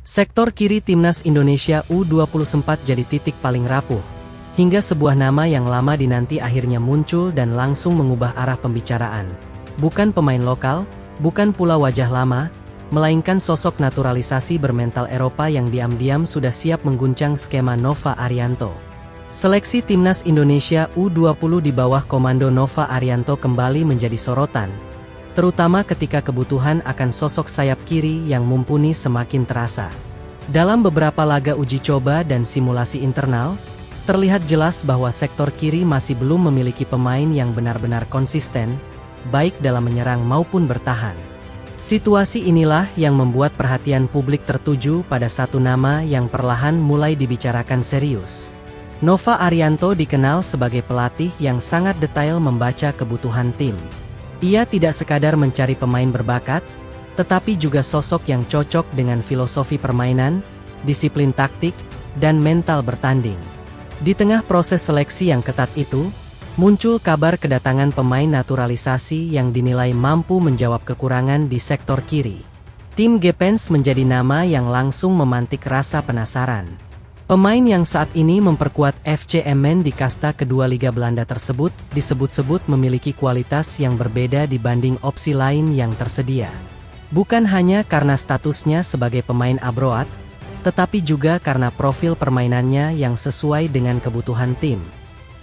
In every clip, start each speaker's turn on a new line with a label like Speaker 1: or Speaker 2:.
Speaker 1: Sektor kiri timnas Indonesia U20 sempat jadi titik paling rapuh, hingga sebuah nama yang lama dinanti akhirnya muncul dan langsung mengubah arah pembicaraan. Bukan pemain lokal, bukan pula wajah lama, melainkan sosok naturalisasi bermental Eropa yang diam-diam sudah siap mengguncang skema Nova Arianto. Seleksi timnas Indonesia U20 di bawah komando Nova Arianto kembali menjadi sorotan, terutama ketika kebutuhan akan sosok sayap kiri yang mumpuni semakin terasa. Dalam beberapa laga uji coba dan simulasi internal, terlihat jelas bahwa sektor kiri masih belum memiliki pemain yang benar-benar konsisten, baik dalam menyerang maupun bertahan. Situasi inilah yang membuat perhatian publik tertuju pada satu nama yang perlahan mulai dibicarakan serius. Nova Arianto dikenal sebagai pelatih yang sangat detail membaca kebutuhan tim. Ia tidak sekadar mencari pemain berbakat, tetapi juga sosok yang cocok dengan filosofi permainan, disiplin taktik, dan mental bertanding. Di tengah proses seleksi yang ketat itu, muncul kabar kedatangan pemain naturalisasi yang dinilai mampu menjawab kekurangan di sektor kiri. Tim Gepens menjadi nama yang langsung memantik rasa penasaran. Pemain yang saat ini memperkuat FC Emmen di kasta kedua Liga Belanda tersebut disebut-sebut memiliki kualitas yang berbeda dibanding opsi lain yang tersedia. Bukan hanya karena statusnya sebagai pemain abroad, tetapi juga karena profil permainannya yang sesuai dengan kebutuhan tim.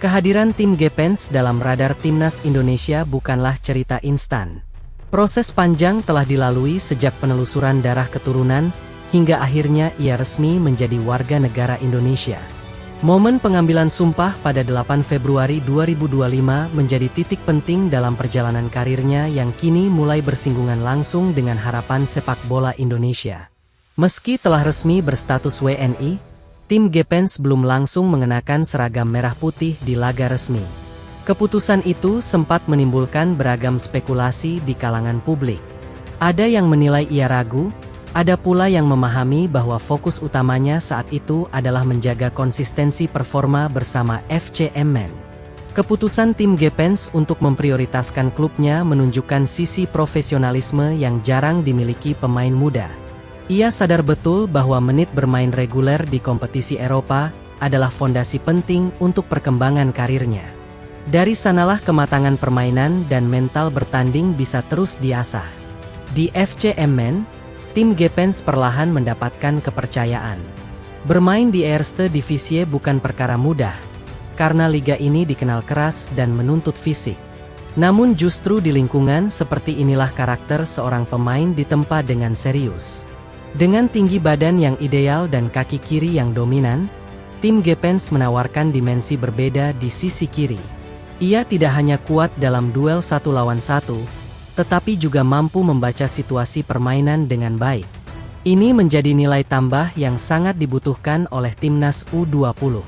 Speaker 1: Kehadiran tim Gepens dalam radar timnas Indonesia bukanlah cerita instan. Proses panjang telah dilalui sejak penelusuran darah keturunan, hingga akhirnya ia resmi menjadi warga negara Indonesia. Momen pengambilan sumpah pada 8 Februari 2025 menjadi titik penting dalam perjalanan karirnya yang kini mulai bersinggungan langsung dengan harapan sepak bola Indonesia. Meski telah resmi berstatus WNI, tim Gepens belum langsung mengenakan seragam merah putih di laga resmi. Keputusan itu sempat menimbulkan beragam spekulasi di kalangan publik. Ada yang menilai ia ragu, ada pula yang memahami bahwa fokus utamanya saat itu adalah menjaga konsistensi performa bersama FC Emmen. Keputusan tim Gepens untuk memprioritaskan klubnya menunjukkan sisi profesionalisme yang jarang dimiliki pemain muda. Ia sadar betul bahwa menit bermain reguler di kompetisi Eropa adalah fondasi penting untuk perkembangan karirnya. Dari sanalah kematangan permainan dan mental bertanding bisa terus diasah. Di FC Emmen, tim Gepens perlahan mendapatkan kepercayaan. Bermain di Eerste Divisie bukan perkara mudah, karena liga ini dikenal keras dan menuntut fisik. Namun justru di lingkungan seperti inilah karakter seorang pemain ditempa dengan serius. Dengan tinggi badan yang ideal dan kaki kiri yang dominan, tim Gepens menawarkan dimensi berbeda di sisi kiri. Ia tidak hanya kuat dalam duel 1 lawan 1, tetapi juga mampu membaca situasi permainan dengan baik. Ini menjadi nilai tambah yang sangat dibutuhkan oleh timnas U20.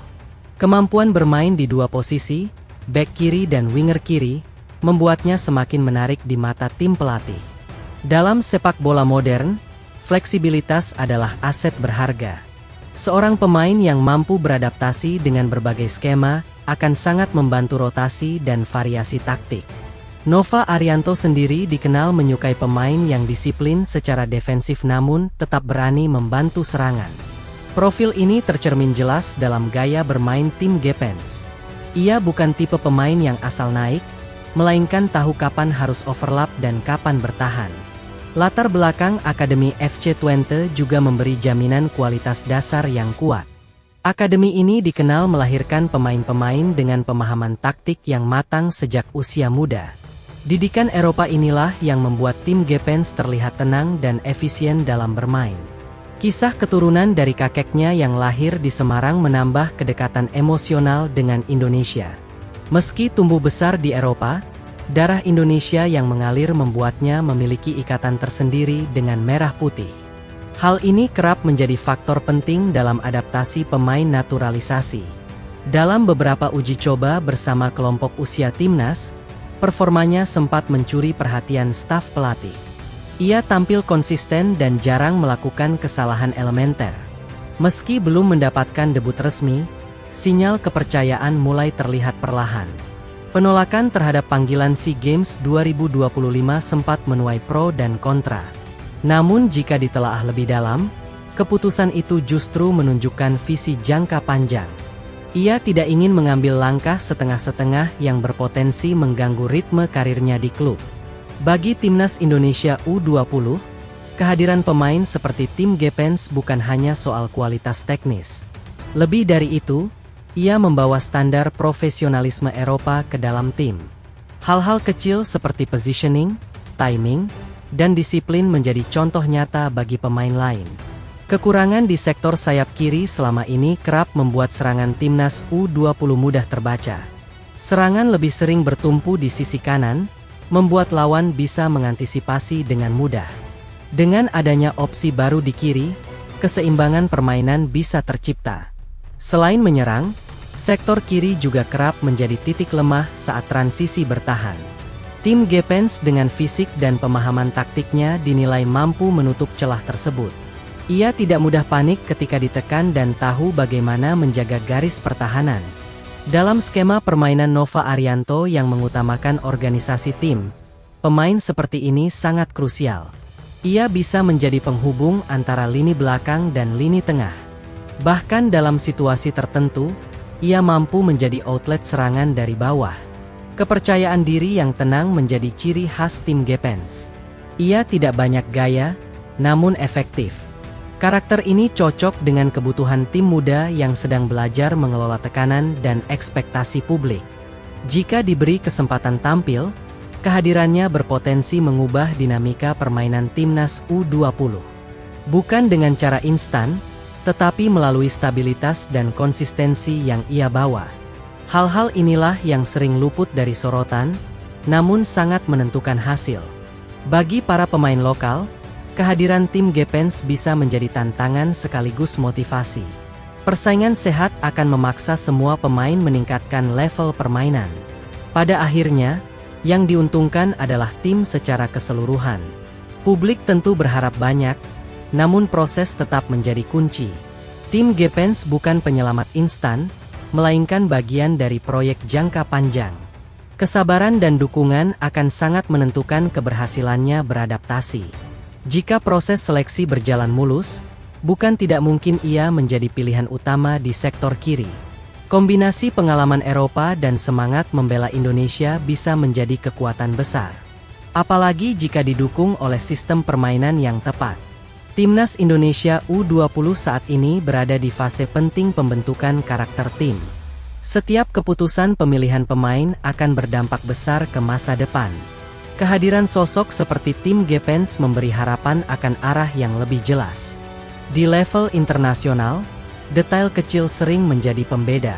Speaker 1: Kemampuan bermain di dua posisi, bek kiri dan winger kiri, membuatnya semakin menarik di mata tim pelatih. Dalam sepak bola modern, fleksibilitas adalah aset berharga. Seorang pemain yang mampu beradaptasi dengan berbagai skema akan sangat membantu rotasi dan variasi taktik. Nova Arianto sendiri dikenal menyukai pemain yang disiplin secara defensif namun tetap berani membantu serangan. Profil ini tercermin jelas dalam gaya bermain tim Gepens. Ia bukan tipe pemain yang asal naik, melainkan tahu kapan harus overlap dan kapan bertahan. Latar belakang Akademi FC Twente juga memberi jaminan kualitas dasar yang kuat. Akademi ini dikenal melahirkan pemain-pemain dengan pemahaman taktik yang matang sejak usia muda. Didikan Eropa inilah yang membuat tim Gepens terlihat tenang dan efisien dalam bermain. Kisah keturunan dari kakeknya yang lahir di Semarang menambah kedekatan emosional dengan Indonesia. Meski tumbuh besar di Eropa, darah Indonesia yang mengalir membuatnya memiliki ikatan tersendiri dengan merah putih. Hal ini kerap menjadi faktor penting dalam adaptasi pemain naturalisasi. Dalam beberapa uji coba bersama kelompok usia timnas, performanya sempat mencuri perhatian staf pelatih. Ia tampil konsisten dan jarang melakukan kesalahan elementer. Meski belum mendapatkan debut resmi, sinyal kepercayaan mulai terlihat perlahan. Penolakan terhadap panggilan SEA Games 2025 sempat menuai pro dan kontra. Namun jika ditelaah lebih dalam, Keputusan itu justru menunjukkan visi jangka panjang. Ia tidak ingin mengambil langkah setengah-setengah yang berpotensi mengganggu ritme karirnya di klub. Bagi Timnas Indonesia U20, kehadiran pemain seperti Tim Gepens bukan hanya soal kualitas teknis. Lebih dari itu, ia membawa standar profesionalisme Eropa ke dalam tim. Hal-hal kecil seperti positioning, timing, dan disiplin menjadi contoh nyata bagi pemain lain. Kekurangan di sektor sayap kiri selama ini kerap membuat serangan Timnas U20 mudah terbaca. Serangan lebih sering bertumpu di sisi kanan, membuat lawan bisa mengantisipasi dengan mudah. Dengan adanya opsi baru di kiri, keseimbangan permainan bisa tercipta. Selain menyerang, sektor kiri juga kerap menjadi titik lemah saat transisi bertahan. Tim Gepens dengan fisik dan pemahaman taktiknya dinilai mampu menutup celah tersebut. Ia tidak mudah panik ketika ditekan dan tahu bagaimana menjaga garis pertahanan. Dalam skema permainan Nova Arianto yang mengutamakan organisasi tim, pemain seperti ini sangat krusial. Ia bisa menjadi penghubung antara lini belakang dan lini tengah. Bahkan dalam situasi tertentu, ia mampu menjadi outlet serangan dari bawah. Kepercayaan diri yang tenang menjadi ciri khas tim Gepens. Ia tidak banyak gaya, namun efektif. Karakter ini cocok dengan kebutuhan tim muda yang sedang belajar mengelola tekanan dan ekspektasi publik. Jika diberi kesempatan tampil, kehadirannya berpotensi mengubah dinamika permainan Timnas U20. Bukan dengan cara instan, tetapi melalui stabilitas dan konsistensi yang ia bawa. Hal-hal inilah yang sering luput dari sorotan, namun sangat menentukan hasil. Bagi para pemain lokal, kehadiran tim Gepens bisa menjadi tantangan sekaligus motivasi. Persaingan sehat akan memaksa semua pemain meningkatkan level permainan. Pada akhirnya, yang diuntungkan adalah tim secara keseluruhan. Publik tentu berharap banyak, namun proses tetap menjadi kunci. Tim Gepens bukan penyelamat instan, melainkan bagian dari proyek jangka panjang. Kesabaran dan dukungan akan sangat menentukan keberhasilannya beradaptasi. Jika proses seleksi berjalan mulus, bukan tidak mungkin ia menjadi pilihan utama di sektor kiri. Kombinasi pengalaman Eropa dan semangat membela Indonesia bisa menjadi kekuatan besar. Apalagi jika didukung oleh sistem permainan yang tepat. Timnas Indonesia U20 saat ini berada di fase penting pembentukan karakter tim. Setiap keputusan pemilihan pemain akan berdampak besar ke masa depan. Kehadiran sosok seperti Tim Gepens memberi harapan akan arah yang lebih jelas. Di level internasional, detail kecil sering menjadi pembeda.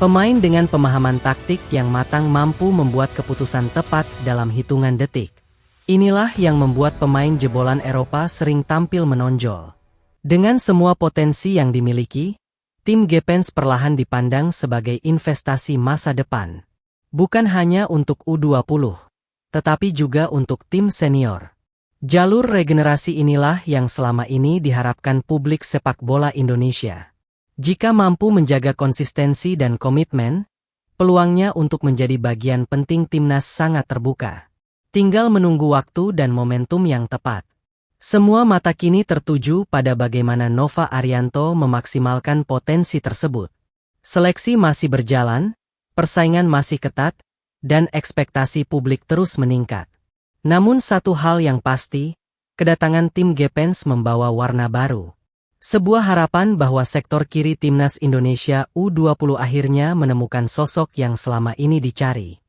Speaker 1: Pemain dengan pemahaman taktik yang matang mampu membuat keputusan tepat dalam hitungan detik. Inilah yang membuat pemain jebolan Eropa sering tampil menonjol. Dengan semua potensi yang dimiliki, Tim Gepens perlahan dipandang sebagai investasi masa depan. Bukan hanya untuk U20. Tetapi juga untuk tim senior. Jalur regenerasi inilah yang selama ini diharapkan publik sepak bola Indonesia. Jika mampu menjaga konsistensi dan komitmen, peluangnya untuk menjadi bagian penting timnas sangat terbuka. Tinggal menunggu waktu dan momentum yang tepat. Semua mata kini tertuju pada bagaimana Nova Arianto memaksimalkan potensi tersebut. Seleksi masih berjalan, persaingan masih ketat, dan ekspektasi publik terus meningkat. Namun satu hal yang pasti, kedatangan tim Gepens membawa warna baru. Sebuah harapan bahwa sektor kiri Timnas Indonesia U20 akhirnya menemukan sosok yang selama ini dicari.